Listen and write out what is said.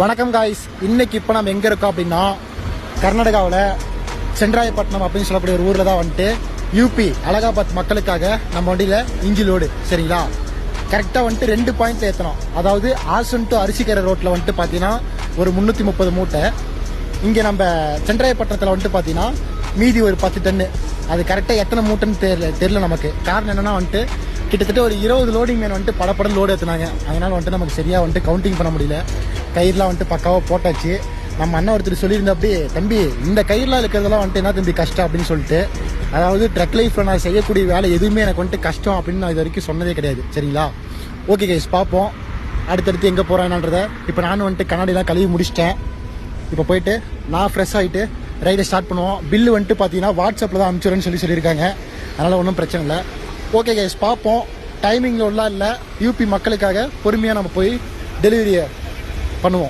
வணக்கம் காய்ஸ், இன்னைக்கு இப்போ நம்ம எங்கே இருக்கோம் அப்படின்னா கர்நாடகாவில் சென்றாயப்பட்டினம் அப்படின்னு சொல்லக்கூடிய ஒரு ஊரில் தான் வந்துட்டு யூபி அலகாபாத் மக்களுக்காக நம்ம வண்டியில் இஞ்சி லோடு சரிங்களா. கரெக்டாக வந்துட்டு 2 பாயிண்ட் ஏற்றணும். அதாவது ஆசன் டு அரிசிக்கரை ரோட்டில் வந்துட்டு பார்த்தீங்கன்னா ஒரு 330 மூட்டை. இங்கே நம்ம சென்றாயப்பட்டினத்தில் வந்துட்டு பார்த்தீங்கன்னா மீதி ஒரு 10 டன்னு. அது கரெக்டாக எத்தனை மூட்டைன்னு தெரியல நமக்கு. காரணம் என்னென்னா வந்துட்டு கிட்டத்தட்ட ஒரு 20 லோடிங் மேன் வந்துட்டு படப்படம் லோடு ஏற்றுனாங்க. அதனால் வந்துட்டு நமக்கு சரியாக வந்துட்டு கவுண்டிங் பண்ண முடியல. கயிறுலாம் வந்துட்டு பக்காவாக போட்டாச்சு. நம்ம அண்ணன் ஒருத்தர் சொல்லியிருந்த அப்படி, தம்பி இந்த கயிறுலாம் இருக்கிறதெல்லாம் வந்துட்டு என்ன தம்பி கஷ்டம் அப்படின்னு சொல்லிட்டு. அதாவது ட்ரக் லைஃப்பில் நான் செய்யக்கூடிய வேலை எதுவுமே எனக்கு வந்துட்டு கஷ்டம் அப்படின்னு நான் இது வரைக்கும் சொன்னதே கிடையாது சரிங்களா. ஓகே கைஸ், பார்ப்போம் அடுத்தடுத்து எங்கே போகிறேன்னான்றதை. இப்போ நானும் வந்துட்டு கண்ணாடிலாம் கழுவி முடிச்சிட்டேன். இப்போ போயிட்டு நான் ஃப்ரெஷ் ஆகிட்டு ரைடை ஸ்டார்ட் பண்ணுவோம். பில்லு வந்துட்டு பார்த்தீங்கன்னா வாட்ஸ்அப்பில் தான் அனுப்பிச்சுறேன்னு சொல்லியிருக்காங்க. அதனால் ஒன்றும் பிரச்சனை இல்லை. ஓகே கைஸ், பார்ப்போம். டைமிங்கில் உள்ள இல்லை, யூபி மக்களுக்காக பொறுமையாக நம்ம போய் டெலிவரியை பண்ணுவோம்.